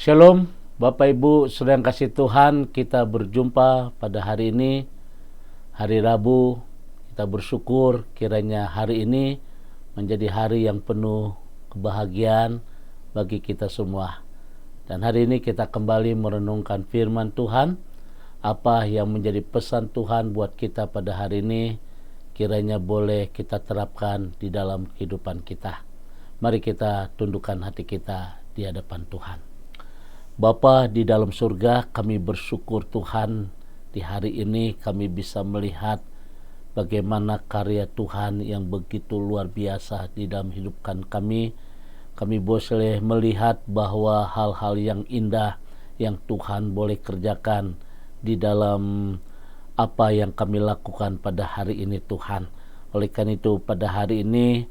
Shalom, Bapak Ibu saudara yang kasih Tuhan, kita berjumpa pada hari ini, hari Rabu. Kita bersyukur kiranya hari ini menjadi hari yang penuh kebahagiaan bagi kita semua. Dan hari ini kita kembali merenungkan firman Tuhan, apa yang menjadi pesan Tuhan buat kita pada hari ini, kiranya boleh kita terapkan di dalam kehidupan kita. Mari kita tundukkan hati kita di hadapan Tuhan. Bapa di dalam surga, kami bersyukur Tuhan di hari ini kami bisa melihat bagaimana karya Tuhan yang begitu luar biasa di dalam hidupkan kami. Kami boleh melihat bahwa hal-hal yang indah yang Tuhan boleh kerjakan di dalam apa yang kami lakukan pada hari ini Tuhan. Oleh karena itu pada hari ini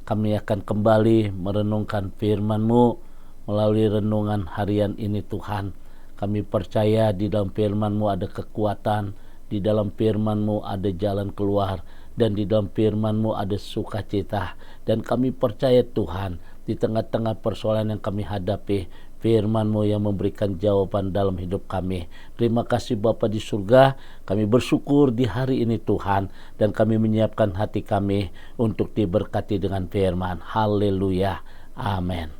kami akan kembali merenungkan firman-Mu. Melalui renungan harian ini Tuhan, kami percaya di dalam firman-Mu ada kekuatan, di dalam firman-Mu ada jalan keluar, dan di dalam firman-Mu ada sukacita. Dan kami percaya Tuhan, di tengah-tengah persoalan yang kami hadapi, firman-Mu yang memberikan jawaban dalam hidup kami. Terima kasih Bapa di surga, kami bersyukur di hari ini Tuhan, dan kami menyiapkan hati kami untuk diberkati dengan firman. Haleluya, amin.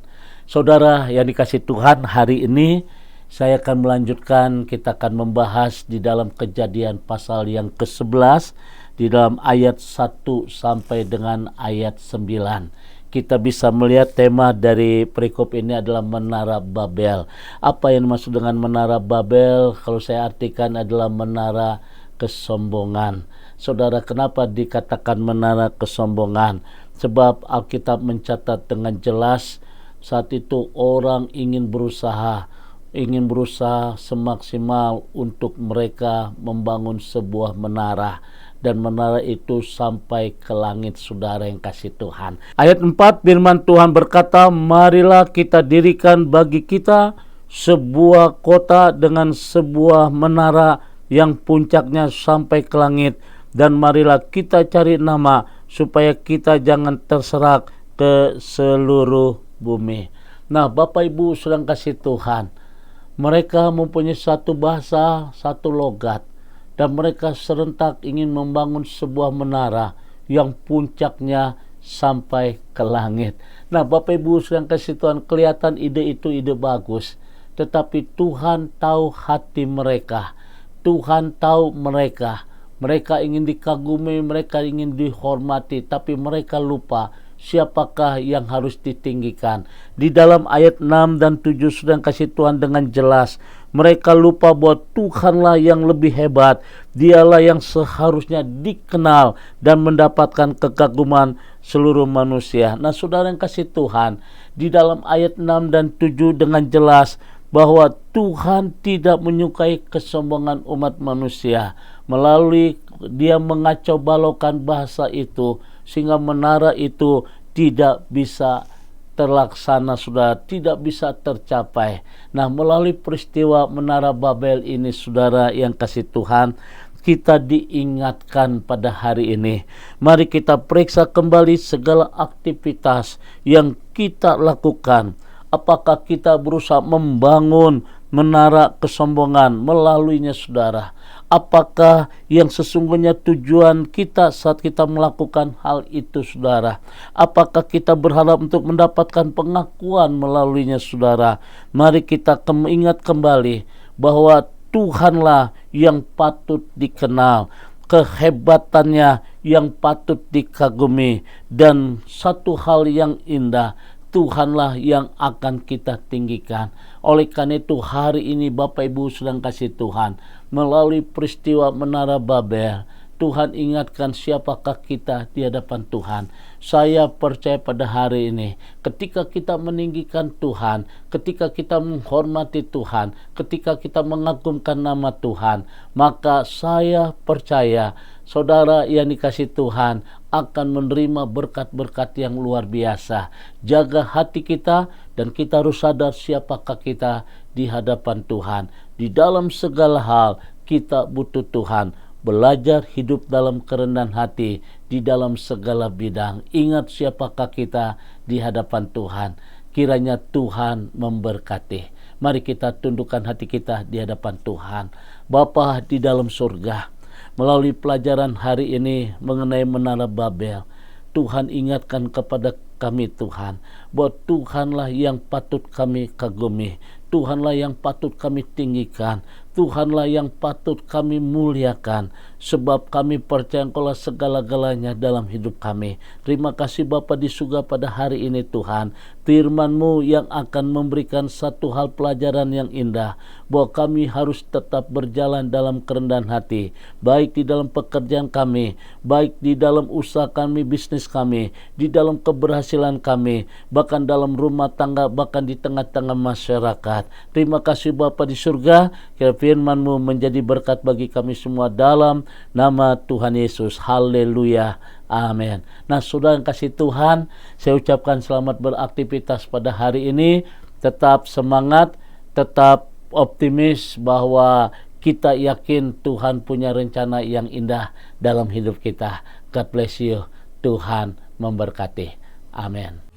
Saudara yang dikasih Tuhan, hari ini saya akan melanjutkan, kita akan membahas di dalam Kejadian pasal yang ke-11 di dalam ayat 1 sampai dengan ayat 9. Kita bisa melihat tema dari perikop ini adalah Menara Babel. Apa yang dimaksud dengan Menara Babel? Kalau saya artikan adalah menara kesombongan. Saudara, kenapa dikatakan menara kesombongan? Sebab Alkitab mencatat dengan jelas saat itu orang ingin berusaha semaksimal untuk mereka membangun sebuah menara, dan menara itu sampai ke langit, saudara yang kasih Tuhan. Ayat 4 firman Tuhan berkata, marilah kita dirikan bagi kita sebuah kota dengan sebuah menara yang puncaknya sampai ke langit, dan marilah kita cari nama supaya kita jangan terserak ke seluruh bumi. Nah, Bapak Ibu sedang kasih Tuhan, mereka mempunyai satu bahasa, satu logat, dan mereka serentak ingin membangun sebuah menara yang puncaknya sampai ke langit. Nah, Bapak Ibu sedang kasih Tuhan, kelihatan ide itu ide bagus, tetapi Tuhan tahu hati mereka. Tuhan tahu mereka ingin dikagumi, mereka ingin dihormati, tapi mereka lupa siapakah yang harus ditinggikan. Di dalam ayat 6 dan 7 sedang kasih Tuhan dengan jelas, mereka lupa bahwa Tuhanlah yang lebih hebat, dialah yang seharusnya dikenal dan mendapatkan kekaguman seluruh manusia. Nah, saudara yang kasih Tuhan, di dalam ayat 6 dan 7 dengan jelas bahwa Tuhan tidak menyukai kesombongan umat manusia. Melalui dia mengacau balaukan bahasa itu, sehingga menara itu tidak bisa terlaksana, saudara, tidak bisa tercapai. Nah, melalui peristiwa Menara Babel ini, saudara yang kasih Tuhan, kita diingatkan pada hari ini. Mari kita periksa kembali segala aktivitas yang kita lakukan. Apakah kita berusaha membangun menara kesombongan melaluinya, saudara? Apakah yang sesungguhnya tujuan kita saat kita melakukan hal itu, saudara? Apakah kita berharap untuk mendapatkan pengakuan melaluinya, saudara? Mari kita ingat kembali bahwa Tuhanlah yang patut dikenal, kehebatannya yang patut dikagumi, dan satu hal yang indah, Tuhanlah yang akan kita tinggikan. Oleh karena itu hari ini Bapak Ibu sedang kasih Tuhan, melalui peristiwa Menara Babel, Tuhan ingatkan siapakah kita di hadapan Tuhan. Saya percaya pada hari ini, ketika kita meninggikan Tuhan, ketika kita menghormati Tuhan, ketika kita mengagumkan nama Tuhan, maka saya percaya saudara yang dikasih Tuhan akan menerima berkat-berkat yang luar biasa. Jaga hati kita, dan kita harus sadar siapakah kita di hadapan Tuhan. Di dalam segala hal kita butuh Tuhan. Belajar hidup dalam kerendahan hati di dalam segala bidang. Ingat siapakah kita di hadapan Tuhan. Kiranya Tuhan memberkati. Mari kita tundukkan hati kita di hadapan Tuhan. Bapa di dalam surga, melalui pelajaran hari ini mengenai Menara Babel, Tuhan ingatkan kepada kami Tuhan, bahwa Tuhanlah yang patut kami kagumi, Tuhanlah yang patut kami tinggikan, Tuhanlah yang patut kami muliakan, sebab kami percaya Engkaulah segala-galanya dalam hidup kami. Terima kasih Bapa di surga pada hari ini Tuhan, firman-Mu yang akan memberikan satu hal pelajaran yang indah, bahwa kami harus tetap berjalan dalam kerendahan hati, baik di dalam pekerjaan kami, baik di dalam usaha kami, bisnis kami, di dalam keberhasilan kami, bahkan dalam rumah tangga, bahkan di tengah-tengah masyarakat. Terima kasih Bapa di surga, kiranya firman-Mu menjadi berkat bagi kami semua dalam nama Tuhan Yesus. Haleluya. Amin. Nah, saudara yang kasih Tuhan, saya ucapkan selamat beraktivitas pada hari ini. Tetap semangat, tetap optimis bahwa kita yakin Tuhan punya rencana yang indah dalam hidup kita. God bless you. Tuhan memberkati. Amin.